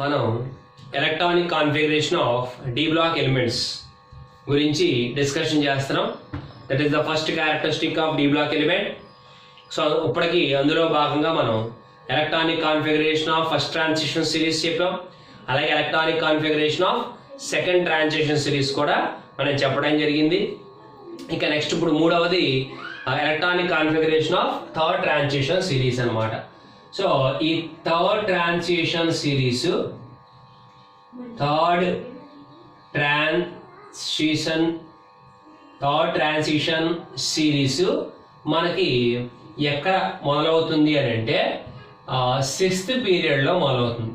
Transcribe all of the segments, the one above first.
మనం electronic configuration of d block elements గురించి discussion చేస్తున్నాం. That is the first characteristic of d block element. So ఇప్పటికి అందులో భాగంగా మనం electronic configuration of first transition series చెప్పాం. అలాగే electronic configuration of second transition series కూడా మనం చెప్పడం జరిగింది. ఇక నెక్స్ట్ ఇప్పుడు మూడవది electronic configuration of third transition series అన్నమాట. సో ఈ థర్డ్ ట్రాన్సిషన్ సిరీస్ మనకి ఎక్కడ మొదలవుతుంది అని అంటే సిక్స్త్ పీరియడ్లో మొదలవుతుంది.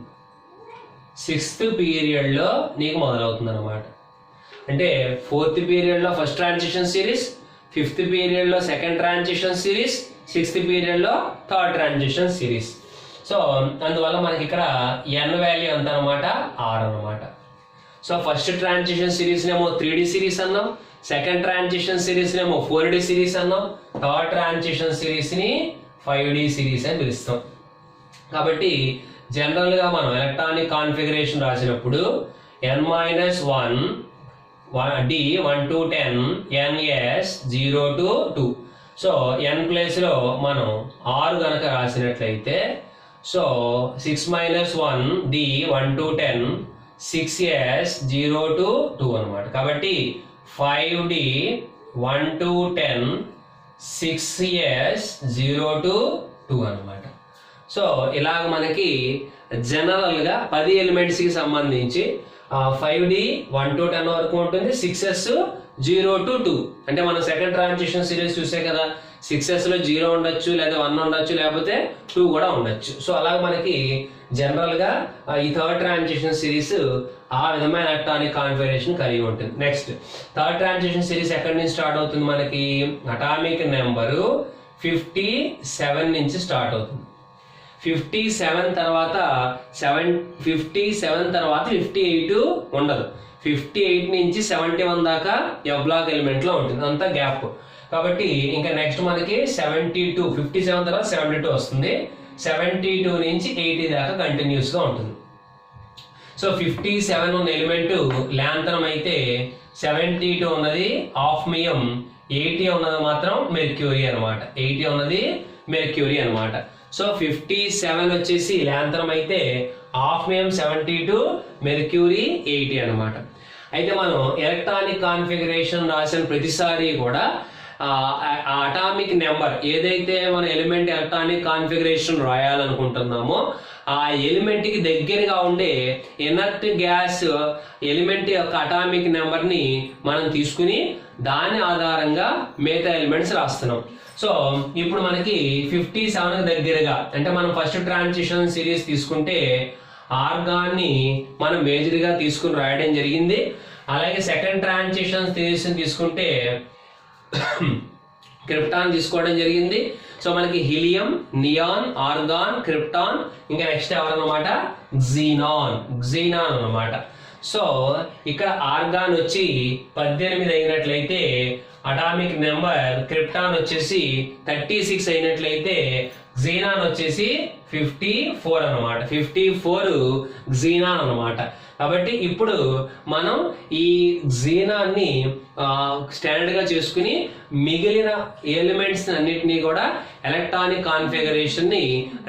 సిక్స్త్ పీరియడ్లో నీకు మొదలవుతుంది అనమాట. అంటే ఫోర్త్ పీరియడ్లో ఫస్ట్ ట్రాన్సిషన్ సిరీస్, ఫిఫ్త్ పీరియడ్లో సెకండ్ ట్రాన్సిషన్ సిరీస్, సిక్స్త్ పీరియడ్లో థర్డ్ ట్రాన్సిషన్ సిరీస్. సో అందువల్ల మనకి ఇక్కడ ఎన్ వాల్యూ ఎంత అనమాట, ఆర్ అనమాట. సో ఫస్ట్ ట్రాన్సిషన్ సిరీస్ నేమో 3D సిరీస్ అన్నాం, సెకండ్ ట్రాన్సిషన్ సిరీస్ నేమో 4D సిరీస్ అన్నాం, థర్డ్ ట్రాన్సిషన్ సిరీస్ ని 5D సిరీస్ అని పిలుస్తాం. కాబట్టి జనరల్ గా మనం ఎలక్ట్రానిక్ కాన్ఫిగరేషన్ రాసినప్పుడు n-1 D 1 to 10 ns 0 to 2. So n place లో మనం 6 గనక రాసినట్లయితే so 6-1 D 1 to 10 6s 0 to 2 అనమాట. కాబట్టి 5D 1 to 10 6s 0 to 2 అనమాట. సో ఇలాగ మనకి జనరల్ గా 10 ఎలిమెంట్స్ కి సంబంధించి 5D 1 to 10 వరకు ఉంటుంది, 6s 0 to 2. అంటే మనం సెకండ్ ట్రాన్సిషన్ సిరీస్ చూసే కదా, 6s లో 0 ఉండొచ్చు, లేదా 1 ఉండొచ్చు, లేకపోతే 2 కూడా ఉండొచ్చు. సో అలాగే మనకి జనరల్ గా ఈ థర్డ్ ట్రాన్సిషన్ సిరీస్ ఆ విధమైన ఎలక్ట్రానిక్ కాన్ఫిగరేషన్ కలిగి ఉంటుంది. నెక్స్ట్ థర్డ్ ట్రాన్సిషన్ సిరీస్ ఎక్కడి నుంచి స్టార్ట్ అవుతుంది? మనకి అటామిక్ నెంబరు 57 నుంచి స్టార్ట్ అవుతుంది. 57 తర్వాత 58 ఉండదు. 58 నుంచి 71 దాకా ఎఫ్ బ్లాక్ ఎలిమెంట్ లో ఉంటుంది, అంతా గ్యాప్. కాబట్టి ఇంకా నెక్స్ట్ మనకి 72, 57 తర్వాత 72 వస్తుంది. 72 నుంచి 80 దాకా కంటిన్యూస్ గా ఉంటుంది. సో 57 ఉన్న ఎలిమెంట్ ల్యాంథనం అయితే 72 ఉన్నది ఆఫ్మియం, 80 ఉన్నది మాత్రం మెర్క్యూరీ అనమాట. 80 ఉన్నది మెర్క్యూరీ అనమాట. సో 57 వచ్చేసి ల్యాంథనం అయితే ఆఫ్మియం 72, మెర్క్యూరీ 80 అనమాట. అయితే మనం ఎలక్ట్రానిక్ కాన్ఫిగరేషన్ రాసిన ప్రతిసారి కూడా అటామిక్ నెంబర్ ఏదైతే మన ఎలిమెంట్ ఎలక్ట్రానిక్ కాన్ఫిగరేషన్ రాయాలనుకుంటున్నామో ఆ ఎలిమెంట్ కి దగ్గరగా ఉండే ఇనర్ట్ గ్యాస్ ఎలిమెంట్ యొక్క అటామిక్ నెంబర్ ని మనం తీసుకుని దాని ఆధారంగా మిగతా ఎలిమెంట్స్ రాస్తున్నాం. సో ఇప్పుడు మనకి 57 దగ్గరగా అంటే మనం ఫస్ట్ ట్రాన్సిషన్ సిరీస్ తీసుకుంటే ఆర్గాన్ ని మనం మేజర్ గా తీసుకుని రాయడం జరిగింది. అలాగే సెకండ్ ట్రాన్సిషన్ సిరీస్ తీసుకుంటే క్రిప్టాన్ తీసుకోవడం జరిగింది. సో మనకి హీలియం, నియాన్, ఆర్గాన్, క్రిప్టాన్, ఇంకా నెక్స్ట్ ఎవరన్నమాట క్సీనాన్ అన్నమాట. సో ఇక్కడ ఆర్గాన్ వచ్చి 18 అయినట్లయితే అటామిక్ నెంబర్ క్రిప్టాన్ వచ్చేసి 36 అయినట్లయితే క్సీనాన్ వచ్చేసి 54 అన్నమాట. 54 క్సీనాన్ అన్నమాట. కాబట్టి ఇప్పుడు మనం ఈ క్సీనాన్ని స్టాండర్డ్ గా చేసుకుని మిగిలిన ఎలిమెంట్స్ అన్నిటినీ కూడా ఎలక్ట్రానిక్ కాన్ఫిగరేషన్ ని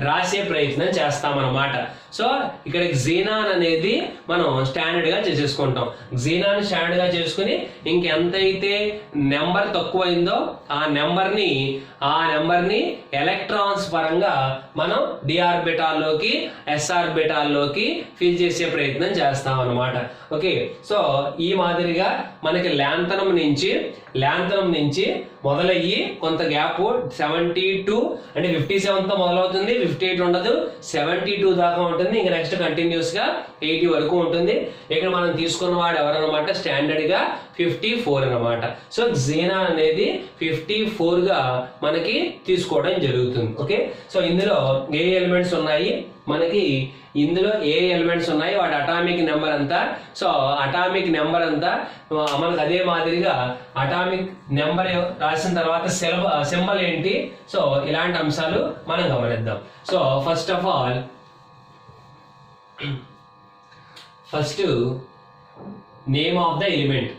రాసే ప్రయత్నం చేస్తామన్నమాట. సో ఇక్కడ క్సీనాన్ అనేది మనం స్టాండర్డ్ గా చేసేసుకుంటాం. క్సీనాన్ స్టాండర్డ్ గా చేసుకుని ఇంకెంతైతే నెంబర్ తక్కువైందో ఆ నెంబర్ ని ఎలక్ట్రాన్స్ పరంగా మనం డి ఆర్బిటాల్లోకి, ఎస్ ఆర్బిటాల్లోకి ఫిల్ చేసే ప్రయత్నం చేస్తాం అన్నమాట. ఓకే, సో ఈ మాదిరిగా మనకి ల్యాంథనం నుంచి మొదలయ్యి కొంత గ్యాప్ 72 అంటే 57 తో మొదలవుతుంది, 58 ఉండదు, 72 దాకా ఉంటుంది. ఇంకా నెక్స్ట్ కంటిన్యూస్ గా 80 వరకు ఉంటుంది. ఇక్కడ మనం తీసుకున్న వాడు ఎవరన్నమాట, స్టాండర్డ్ గా 54 అన్నమాట. సో క్సీనాన్ అనేది 54 గా మనకి తీసుకోవడం జరుగుతుంది. ఓకే, సో ఇందులో ఏ ఎలిమెంట్స్ ఉన్నాయి మనకి, వాటి అటామిక్ నెంబర్ అంతా. సో అటామిక్ నెంబర్ అంతా మనకు అదే మాదిరిగా అటామిక్ నెంబర్ రాసిన తర్వాత సింబల్ ఏంటి, సో ఇలాంటి అంశాలు మనం గమనిద్దాం. So first of all first name of the element.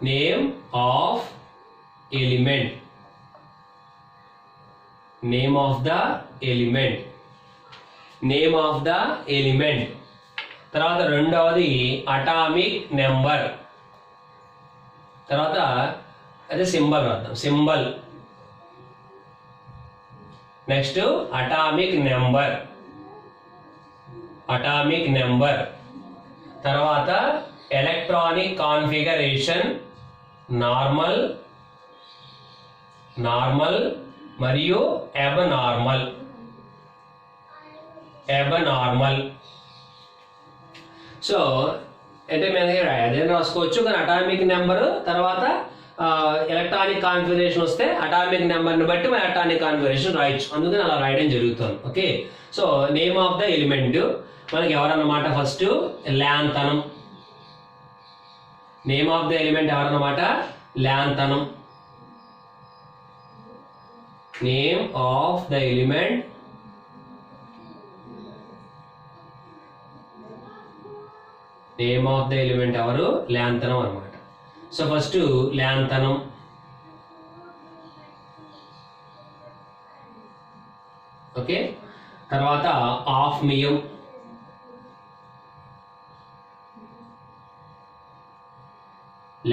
Name of element. Name of the element. Name of the element. తర్వాత రెండవది అటామిక్ నెంబర్. తర్వాత అదే సింబల్ రాద్దాం, symbol. Next atomic number. Atomic number. తర్వాత ఎలక్ట్రానిక్ కాన్ఫిగరేషన్, నార్మల్, నార్మల్ మరియు abnormal. Abnormal. So అంటే మేము అదేం రాసుకోవచ్చు, కానీ అటామిక్ నెంబర్ తర్వాత ఎలక్ట్రానిక్ కాన్ఫిగరేషన్ వస్తే అటామిక్ నెంబర్ని బట్టి మన అటామిక్ కాన్ఫిగరేషన్ రాయొచ్చు, అందుకని అలా రాయడం జరుగుతుంది. Okay, so name of the element మనకి ఎవరన్నమాట? First lanthanum. Name of the element ఎవరన్నమాట? Lanthanum. Name of the element name of the element ఎవరు? ల్యాంతనం అన్నమాట. So first lanthanum. ఓకే, తర్వాత hafnium.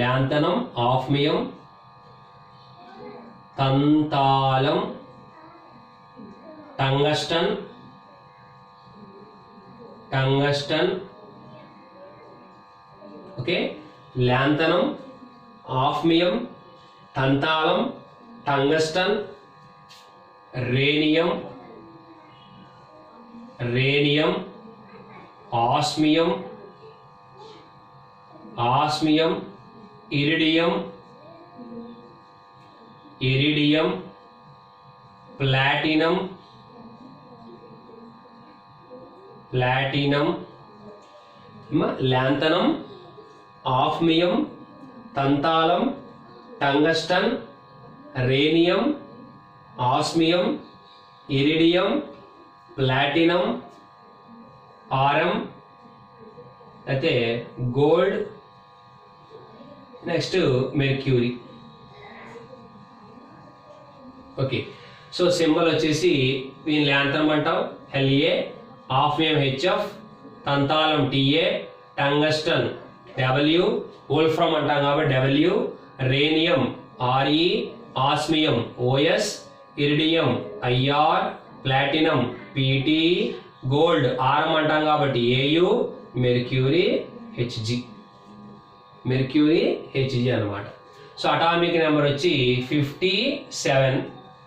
Lanthanum, hafnium. Tantalum, tungsten. Tungsten. Okay, lanthanum, hafnium, tantalum, tungsten, rhenium, rhenium, osmium, osmium, iridium, iridium, platinum, platinum. Lanthanum, hafnium, tantalum, tungsten, rhenium, osmium, iridium, platinum, aurum, అయితే gold, next mercury. Okay, so symbol వచ్చేసి దీని lanthanum అంటాం LA, hafnium HF, tantalum TA, tungsten W, wolfram అంటాం కాబట్టి W, rhenium RE, osmium OS, iridium IR, platinum PT, gold aurum అంటాం కాబట్టి AU, mercury HG. Mercury HG అన్నమాట. So atomic number వచ్చి 57.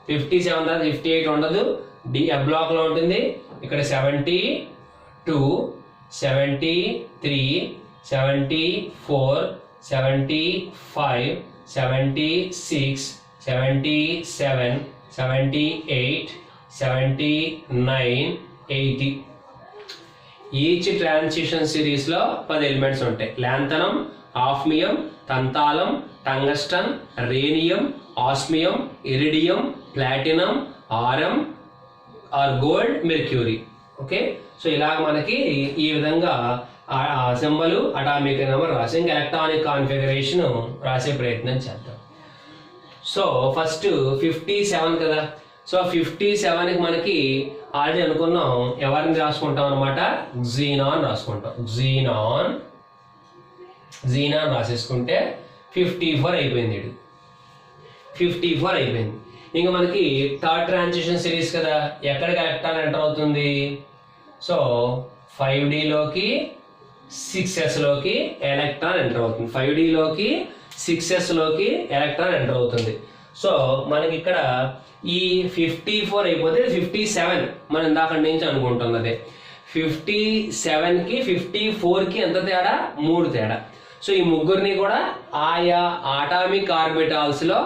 57 తర్వాత 58 ఉండదు, F బ్లాక్లో ఉంటుంది. ఇక్కడ 72, 73, 74, 75, 76, 77, 78, 79, 80. ఈచ్ ట్రాన్సిషన్ సిరీస్ లో 10 ఎలిమెంట్స్ ఉంటాయి. Lanthanum, hafnium, tantalum, tungsten, rhenium, osmium, iridium, platinum, aurum or gold, mercury. Okay, so ఇలాగ మనకి ఈ విధంగా సింబల్, అటామిక్ నెంబర్ రాసి ఇంకా ఎలక్ట్రానిక్ కాన్ఫిగరేషన్ రాసే ప్రయత్నం చేద్దాం. సో ఫస్ట్ 57 కదా. సో 57కి మనకి ఆల్రెడీ అనుకున్నాం ఎవరిని రాసుకుంటాం అనమాట? జీనాన్ రాసుకుంటాం. జీనాన్, జీనాన్ రాసేసుకుంటే 54 అయిపోయింది. 54 అయిపోయింది. ఇంకా మనకి థర్డ్ ట్రాన్సిషన్ సిరీస్ కదా, ఎక్కడికి ఎలక్ట్రాన్ ఎంటర్ అవుతుంది? సో 5Dలోకి 6Sలోకి ఎలక్ట్రాన్ ఎంటర్ అవుతుంది. 5Dలోకి 6Sలోకి ఎలక్ట్రాన్ ఎంటర్ అవుతుంది. సో మనకి ఇక్కడ ఈ 54 అయిపోతే 57 మనం ఇందాక నుంచి అనుకుంటున్నది. 57కి 54కి ఎంత తేడా? 3 తేడా. సో ఈ ముగ్గురిని కూడా ఆయా ఆటామిక్ ఆర్బిటాల్స్ లో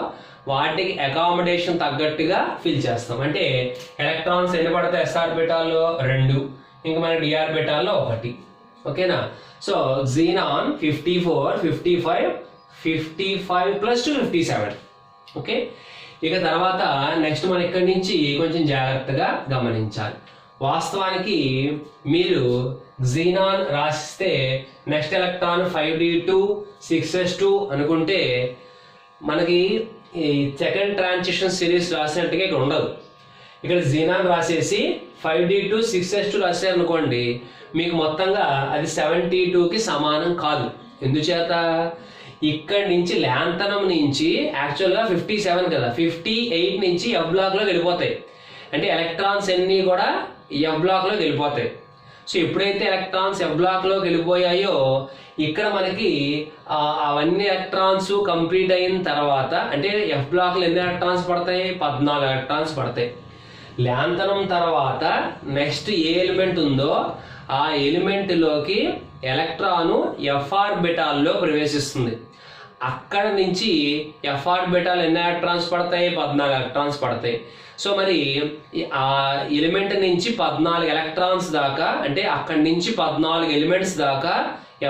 వాటికి అకామిడేషన్ తగ్గట్టుగా ఫిల్ చేస్తాం. అంటే ఎలక్ట్రాన్స్ ఎన్ని పడతాయి S ఆర్బిటాల్లో? 2, ఇంకా మన D ఆర్బిటాల్లో 1. ఓకేనా? So xenon 54, 55, 55 plus 57. ఓకే, ఇక తర్వాత నెక్స్ట్ మనం ఇక్కడి నుంచి కొంచెం జాగ్రత్తగా గమనించాలి. వాస్తవానికి మీరు xenon రాసిస్తే నెక్స్ట్ ఎలక్ట్రాన్ 5d2 6s2 అనుకుంటే మనకి ఈ సెకండ్ ట్రాన్సిషన్ సిరీస్ రాసినట్టుగా ఇక్కడ ఉండదు. ఇక్కడ xenon రాసేసి 5d2 6s2 రాశారు అనుకోండి, మీకు మొత్తంగా అది 72కి సమానం కాదు. ఎందుచేత ఇక్కడ నుంచి ల్యాంథనం నుంచి యాక్చువల్గా 57 కదా, 58 నుంచి ఎఫ్ బ్లాక్లోకి వెళ్ళిపోతాయి. అంటే ఎలక్ట్రాన్స్ అన్నీ కూడా ఎఫ్ బ్లాక్లోకి వెళ్ళిపోతాయి. సో ఎప్పుడైతే ఎలక్ట్రాన్స్ ఎఫ్ బ్లాక్లోకి వెళ్ళిపోయాయో ఇక్కడ మనకి అవన్నీ ఎలక్ట్రాన్స్ కంప్లీట్ అయిన తర్వాత, అంటే ఎఫ్ బ్లాక్లో ఎన్ని ఎలక్ట్రాన్స్ పడతాయి? 14 ఎలక్ట్రాన్స్ పడతాయి. ల్యాంథనం తర్వాత నెక్స్ట్ ఏ ఎలిమెంట్ ఉందో ఆ ఎలిమెంట్లోకి ఎలక్ట్రాను ఎఫ్ ఆర్బిటాల్లో ప్రవేశిస్తుంది. అక్కడ నుంచి ఎఫ్ ఆర్బిటాల్ ఎన్ని ఎలక్ట్రాన్స్ పడతాయి? 14 ఎలక్ట్రాన్స్ పడతాయి. సో మరి ఆ ఎలిమెంట్ నుంచి 14 ఎలక్ట్రాన్స్ దాకా, అంటే అక్కడి నుంచి 14 ఎలిమెంట్స్ దాకా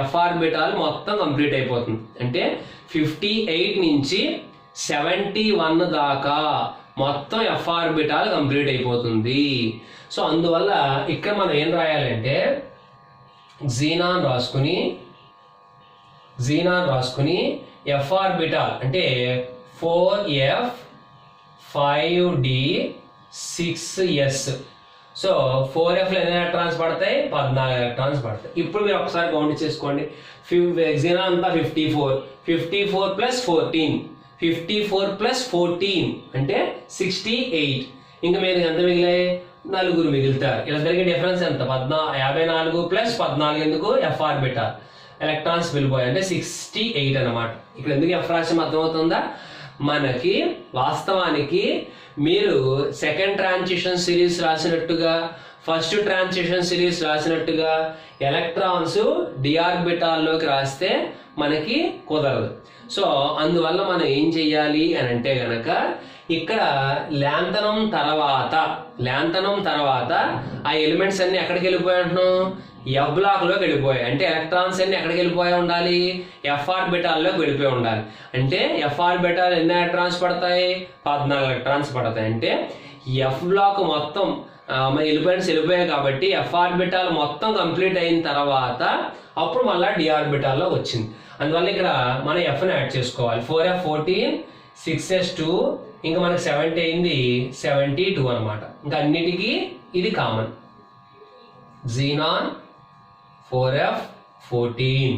ఎఫ్ ఆర్బిటాల్ మొత్తం కంప్లీట్ అయిపోతుంది. అంటే 58 నుంచి 71 దాకా మొత్తం ఎఫ్ ఆర్బిటాల్ కంప్లీట్ అయిపోతుంది. సో అందువల్ల ఇక్కడ మనం ఏం రాయాలంటే xenon రాసుకుని ఎఫ్ ఆర్బిటాల్ అంటే 4f 5d 6s. సో 4fలో ఎన్ని ఎలక్ట్రాన్స్ పడతాయి? 14 ఎలక్ట్రాన్స్ పడతాయి. ఇప్పుడు మీరు ఒకసారి కౌంట్ చేసుకోండి. xenon అంతా 54 ప్లస్ 14, 54 ప్లస్ 14 అంటే 68. ఇంకా మీరు ఎంత మిగిలాయి? 4 మిగులుతారు. ఇలా జరిగే డిఫరెన్స్ ఎంత? 54 ప్లస్ 14 ఎందుకు? ఎఫ్ ఆర్బిటాల్ ఎలక్ట్రాన్స్ వెళ్ళిపోయాయి అంటే 68 అనమాట. ఇక్కడ ఎందుకు ఎఫ్ రాశి అర్థమవుతుందా? మనకి వాస్తవానికి మీరు సెకండ్ ట్రాన్సిషన్ సిరీస్ రాసినట్టుగా, ఫస్ట్ ట్రాన్సిషన్ సిరీస్ రాసినట్టుగా ఎలక్ట్రాన్స్ డిఆర్బిటాల్లోకి రాస్తే మనకి కుదరదు. సో అందువల్ల మనం ఏం చెయ్యాలి అని అంటే గనక ఇక్కడ ల్యాంథనం తర్వాత ఆ ఎలిమెంట్స్ అన్ని ఎక్కడికి వెళ్ళిపోయాయి అంటున్నాం? ఎఫ్ బ్లాక్లోకి వెళ్ళిపోయాయి. అంటే ఎలక్ట్రాన్స్ అన్ని ఎక్కడికి వెళ్ళిపోయి ఉండాలి? ఎఫ్ ఆర్బిటాల్లోకి వెళ్ళిపోయి ఉండాలి. అంటే ఎఫ్ ఆర్బిటాల్ ఎన్ని ఎలక్ట్రాన్స్ పడతాయి? 14 ఎలక్ట్రాన్స్ పడతాయి. అంటే ఎఫ్ బ్లాక్ మొత్తం ఎలిమెంట్స్ వెళ్ళిపోయాయి కాబట్టి ఎఫ్ ఆర్బిటాల్ మొత్తం కంప్లీట్ అయిన తర్వాత అప్పుడు మళ్ళీ డి ఆర్బిటాల్లో వచ్చింది. అందువల్ల ఇక్కడ మనం ఎఫ్ని యాడ్ చేసుకోవాలి. 4f 14 6s2 ఇంకా మనకి 70 అయింది 72 అనమాట. ఇంకా అన్నిటికీ ఇది common. xenon 4f 14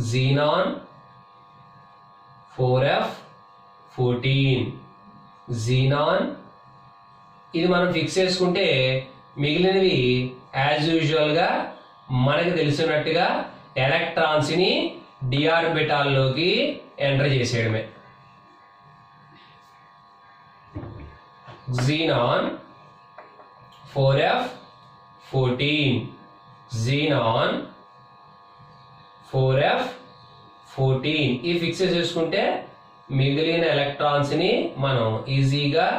xenon 4f 14 xenon ఇది మనం ఫిక్స్ చేసుకుంటే మిగిలినవి యాజ్ యూజువల్గా మనకి తెలిసినట్టుగా ఎలక్ట్రాన్స్ ని D ఆర్బిటాల్లోకి enter చేసేయడమే. xenon 4f 14 xenon 4f 14 ఈ ఫిక్స్ చేసుకుంటే మిగిలిన ఎలక్ట్రాన్స్ ని మనం ఈజీగా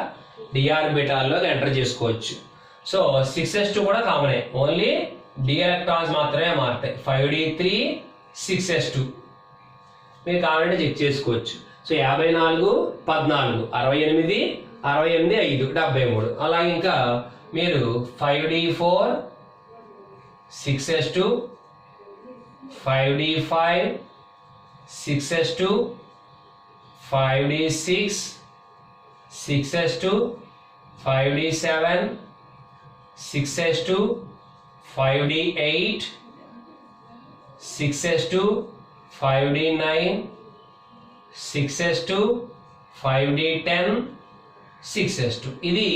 డి ఆర్బిటాల్లోకి ఎంటర్ చేసుకోవచ్చు. సో 6s2 కూడా కామనే, ఓన్లీ డి ఎలక్ట్రాన్స్ మాత్రమే మారుతాయి. 5d3 6s2 మీరు కావాలంటే చెక్ చేసుకోవచ్చు. సో 54 14 68 68 5 73. అలాగే ఇంకా మీరు 5d4 6s2 5d5 6s2 5d6 6s2 5d7 6s2 5d8 6s2 5d9 6s2 5d10 6s2. ఇది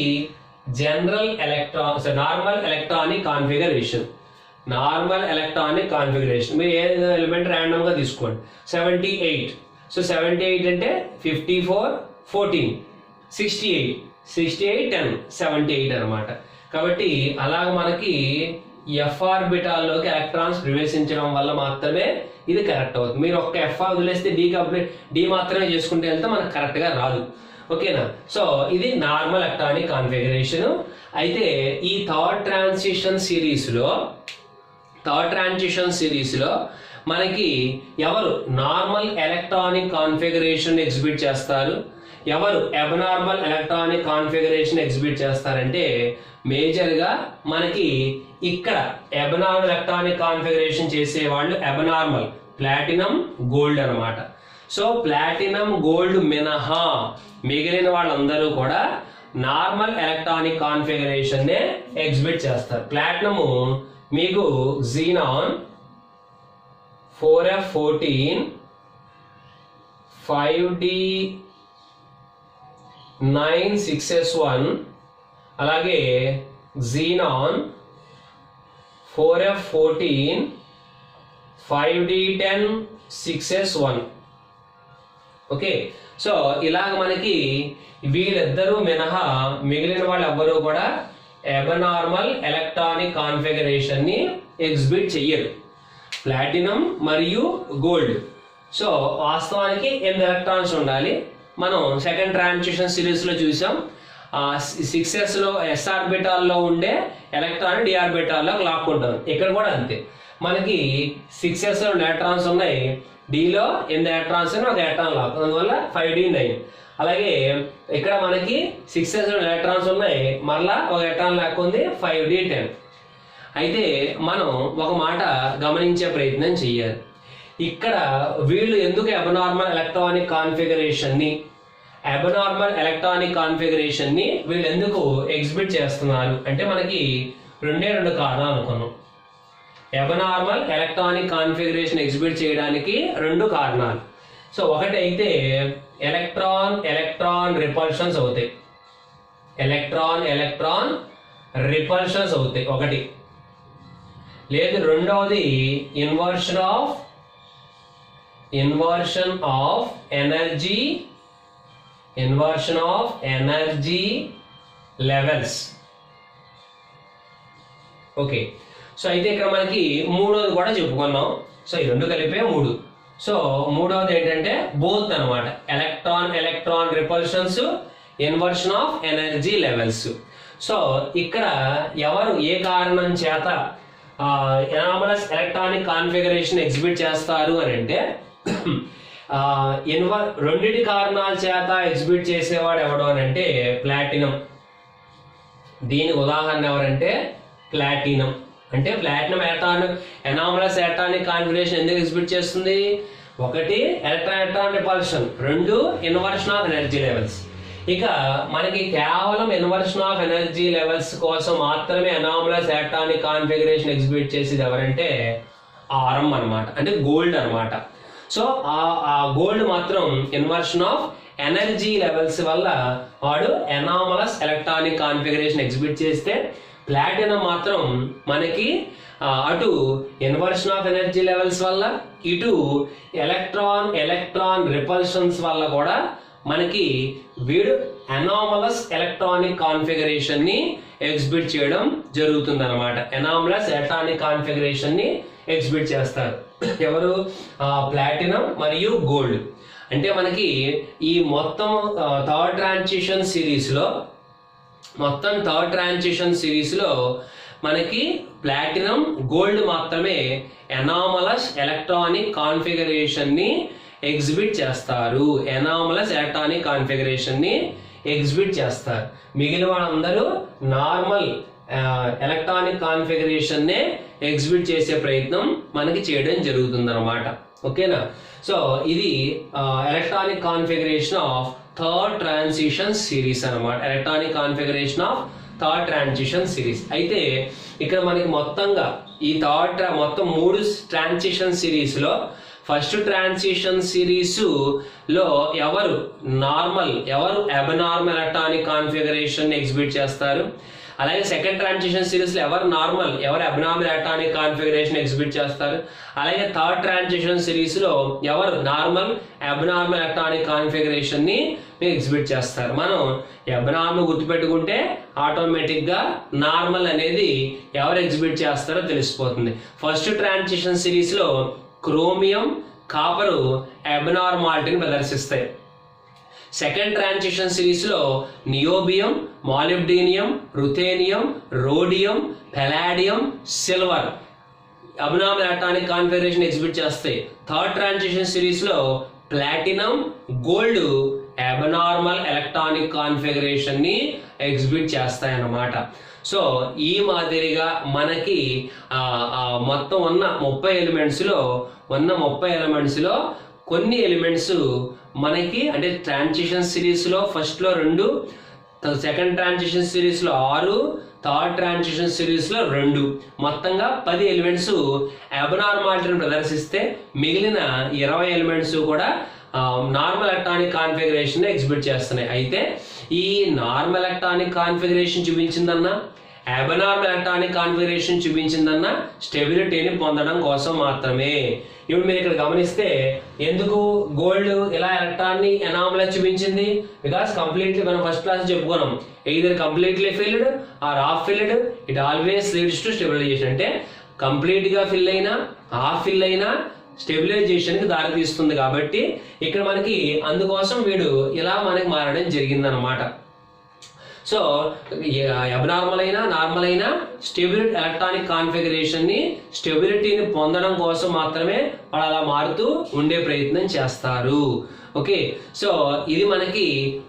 జనరల్ నార్మల్ ఎలక్ట్రానిక్ కాన్ఫిగరేషన్. మీరు ఏ ఎలిమెంట్ ర్యాండమ్గా తీసుకోండి. 78. సో 78 అంటే 54 14 68 68 10 78 అనమాట. కాబట్టి అలాగ మనకి ఎఫ్ ఆర్బిటాల్లోకి ఎలక్ట్రాన్స్ ప్రవేశించడం వల్ల మాత్రమే ఇది కరెక్ట్ అవుతుంది. మీరు ఒక్క ఎఫ్ వదిలేస్తే డి మాత్రమే చేసుకుంటే వెళ్తే మనకు కరెక్ట్గా రాదు. ఓకేనా? సో ఇది నార్మల్ ఎలక్ట్రానిక్ కాన్ఫిగరేషన్. అయితే ఈ థర్డ్ ట్రాన్సిషన్ సిరీస్లో మనకి ఎవరు నార్మల్ ఎలక్ట్రానిక్ కాన్ఫిగరేషన్ ఎగ్జిబిట్ చేస్తారు, ఎవరు అబ్నార్మల్ ఎలక్ట్రానిక్ కాన్ఫిగరేషన్ ఎగ్జిబిట్ చేస్తారంటే మేజర్గా మనకి ఇక్కడ అబ్నార్మల్ ఎలక్ట్రానిక్ కాన్ఫిగరేషన్ చేసే వాళ్ళు అబ్నార్మల్ ప్లాటినం గోల్డ్ అన్నమాట. సో ప్లాటినం గోల్డ్ మినహా మిగిలిన వాళ్ళందరూ కూడా నార్మల్ ఎలక్ట్రానిక్ కాన్ఫిగరేషన్ నే ఎగ్జిబిట్ చేస్తారు. ప్లాటినము మీకు xenon 4f14 5d9 6s1 అలాగే xenon 4f14 5d10 6s1. Okay, so ఇలాగ మనకి వీళ్ళిద్దరూ మినహా మిగిలిన వాళ్ళు ఎవ్వరూ కూడా అబ్నార్మల్ ఎలక్ట్రానిక్ కాన్ఫిగరేషన్ ని ఎగ్జిబిట్ చెయ్యరు. ప్లాటినం మరియు గోల్డ్. సో వాస్తవానికి 8 ఎలక్ట్రాన్స్ ఉండాలి. మనం సెకండ్ ట్రాన్సిషన్ సిరీస్ లో చూసాం 6s లో s ఆర్బిటాల్లో ఉండే ఎలక్ట్రాన్ d ఆర్బిటాల్లో లాక్కుంటాం. ఇక్కడ కూడా అంతే, మనకి 6s లో ఎలక్ట్రాన్స్ ఉన్నాయి, డిలో 8 ఎలక్ట్రాన్స్ ఒక ఎలక్ట్రాన్ లాక్, అందువల్ల 5d9. అలాగే ఇక్కడ మనకి 6s లో ఎలక్ట్రాన్స్ ఉన్నాయి, మరలా ఒక ఎలక్ట్రాన్ లాక్ ఉంది 5d10. అయితే మనం ఒక మాట గమనించే ప్రయత్నం చెయ్యాలి. ఇక్కడ వీళ్ళు ఎందుకు అబ్నార్మల్ ఎలక్ట్రానిక్ కాన్ఫిగరేషన్ ని వీళ్ళు ఎందుకు ఎగ్జిబిట్ చేస్తున్నారు అంటే మనకి రెండు కారణాలు అనుకున్నాం. అబ్నార్మల్ ఎలక్ట్రానిక్ కాన్ఫిగరేషన్ ఎగ్జిబిట్ చేయడానికి 2 కారణాలు. సో ఒకటి అయితే ఎలక్ట్రాన్ రిపల్షన్స్ అవుతాయి, ఎలక్ట్రాన్ రిపల్షన్స్ అవుతాయి ఒకటి. లేదు రెండవది inversion of energy levels. Okay, so అయితే ఇక్కడ మనకి మూడోది కూడా చెప్పుకున్నాం. సో ఈ 2 కలిపే 3. సో మూడవది ఏంటంటే బోత్ అన్నమాట, electron repulsions, inversion of energy levels. So ఇక్కడ ఎవరు ఏ కారణం చేత ఎనామలస్ ఎలక్ట్రానిక్ కాన్ఫిగరేషన్ ఎగ్జిబిట్ చేస్తారు అని అంటే రెండిటి కారణాల చేత ఎగ్జిబిట్ చేసేవాడు ఎవడు అని అంటే ప్లాటినం. దీనికి ఉదాహరణ ఎవరంటే ప్లాటినం. అంటే ప్లాటినం ఎనామలస్ ఎలక్ట్రానిక్ కాన్ఫిగరేషన్ ఎందుకు ఎగ్జిబిట్ చేస్తుంది? ఒకటి electron repulsion, 2 inversion of energy levels. ఇక మనకి కేవలం ఇన్వర్షన్ ఆఫ్ ఎనర్జీ లెవెల్స్ కోసం మాత్రమే అనామలస్ ఎలక్ట్రానిక్ కాన్ఫిగరేషన్ ఎగ్జిబిట్ చేసేది ఎవరంటే ఆరం అన్నమాట, అంటే గోల్డ్ అన్నమాట. సో ఆ గోల్డ్ మాత్రం ఇన్వర్షన్ ఆఫ్ ఎనర్జీ లెవెల్స్ వల్ల వాడు అనామలస్ ఎలక్ట్రానిక్ కాన్ఫిగరేషన్ ఎగ్జిబిట్ చేస్తే, ప్లాటినం మాత్రం మనకి అటు ఇన్వర్షన్ ఆఫ్ ఎనర్జీ లెవెల్స్ వల్ల ఇటు ఎలక్ట్రాన్ రిపల్షన్స్ వల్ల కూడా మనకి వీడు అనామలస్ ఎలక్ట్రానిక్ కాన్ఫిగరేషన్ ని ఎగ్జిబిట్ చేయడం జరుగుతుంది అనమాట. అనామలస్ ఎలక్ట్రానిక్ కాన్ఫిగరేషన్ ని ఎగ్జిబిట్ చేస్తారు ఎవరు? ప్లాటినం మరియు గోల్డ్. అంటే మనకి ఈ మొత్తం థర్డ్ ట్రాన్సిషన్ సిరీస్ లో మనకి ప్లాటినం గోల్డ్ మాత్రమే అనామలస్ ఎలక్ట్రానిక్ కాన్ఫిగరేషన్ ని ఎగ్జిబిట్ చేస్తారు. అనామలస్ ఎలక్ట్రానిక్ కాన్ఫిగరేషన్ ని ఎగ్జిబిట్ చేస్తారు. మిగిలిన వాళ్ళందరూ నార్మల్ ఎలక్ట్రానిక్ కాన్ఫిగరేషన్ నే ఎగ్జిబిట్ చేసే ప్రయత్నం మనకి చేయడం జరుగుతుంది అనమాట. ఓకేనా? సో ఇది electronic configuration of third transition series అనమాట. Electronic configuration of third transition series. అయితే ఇక్కడ మనకి మొత్తంగా ఈ మొత్తం 3 ట్రాన్సిషన్ సిరీస్ లో ఫస్ట్ ట్రాన్సిషన్ సిరీస్ లో ఎవరు అబ్నార్మల్ ఎలక్ట్రానిక్ కాన్ఫిగరేషన్ ఎగ్జిబిట్ చేస్తారు, అలాగే సెకండ్ ట్రాన్సిషన్ సిరీస్ లో ఎవరు అబ్నార్మల్ ఎలక్ట్రానిక్ కాన్ఫిగరేషన్ ఎగ్జిబిట్ చేస్తారు, అలాగే థర్డ్ ట్రాన్సిషన్ సిరీస్ లో ఎవరు అబ్నార్మల్ ఎలక్ట్రానిక్ కాన్ఫిగరేషన్ ని ఎగ్జిబిట్ చేస్తారు. మనం అబ్నార్మల్ గుర్తుపెట్టుకుంటే ఆటోమేటిక్ గా నార్మల్ అనేది ఎవరు ఎగ్జిబిట్ చేస్తారో తెలిసిపోతుంది. ఫస్ట్ ట్రాన్సిషన్ సిరీస్ లో క్రోమియం, కాపరు అబ్నార్మాలిటీని ప్రదర్శిస్తాయి. సెకండ్ ట్రాన్సిషన్ సిరీస్ లో niobium, molybdenum, ruthenium, rhodium, palladium, silver abnormal electronic configuration exhibit చేస్తాయి. థర్డ్ ట్రాన్సిషన్ సిరీస్ లో platinum gold abnormal electronic configuration ని ఎగ్జిబిట్ చేస్తాయన్నమాట. సో ఈ మాదిరిగా మనకి మొత్తం ఉన్న 30 ఎలిమెంట్స్ లో కొన్ని ఎలిమెంట్స్ మనకి అంటే ట్రాన్సిషన్ సిరీస్ లో ఫస్ట్ లో 2, సెకండ్ ట్రాన్సిషన్ సిరీస్ లో 6, థర్డ్ ట్రాన్సిషన్ సిరీస్ లో 2, మొత్తంగా 10 ఎలిమెంట్స్ అబ్నార్మాలిటీని ప్రదర్శిస్తే మిగిలిన 20 ఎలిమెంట్స్ కూడా నార్మల్ ఎలక్ట్రానిక్ కాన్ఫిగరేషన్ ఎగ్జిబిట్ చేస్తున్నాయి. అయితే ఈ నార్మల్ ఎలక్ట్రానిక్ కాన్ఫిగరేషన్ చూపించిందన్నా అబ్నార్మల్ ఎలక్ట్రానిక్ కాన్ఫిగరేషన్ చూపించిందన్న స్టెబిలిటీని పొందడం కోసం మాత్రమే. ఇప్పుడు మీరు ఇక్కడ గమనిస్తే ఎందుకు గోల్డ్ ఇలా ఎలక్ట్రాన్ని ఎనామలస్ చూపించింది? బికాస్ కంప్లీట్లీ మనం ఫస్ట్ క్లాస్ చెప్పుకున్నాం, either completely filled or half filled, it always leads to stabilisation. అంటే కంప్లీట్ గా ఫిల్ అయినా హాఫ్ ఫిల్ అయినా స్టెబిలైజేషన్ కి దారి తీస్తుంది. కాబట్టి ఇక్కడ మనకి అందుకోసం వీడు ఇలా మనకి మారడం జరిగిందనమాట. సో అబ్నార్మల్ అయినా నార్మల్ అయినా స్టెబిలిటీ ఎలక్ట్రానిక్ కాన్ఫిగరేషన్ ని స్టెబిలిటీని పొందడం కోసం మాత్రమే వాళ్ళు అలా మారుతూ ఉండే ప్రయత్నం చేస్తారు. ఓకే, సో ఇది మనకి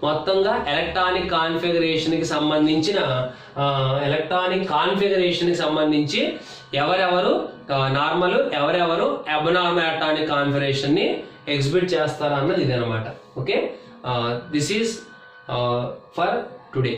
మొత్తంగా ఎలక్ట్రానిక్ కాన్ఫిగరేషన్ కి సంబంధించి ఎవరెవరు నార్మల్ ఎవరెవరు అబ్నార్మల్ ఎలక్ట్రానిక్ కాన్ఫిగరేషన్ ని ఎగ్జిబిట్ చేస్తారు అన్నది ఇది అనమాట. Okay, this is for today.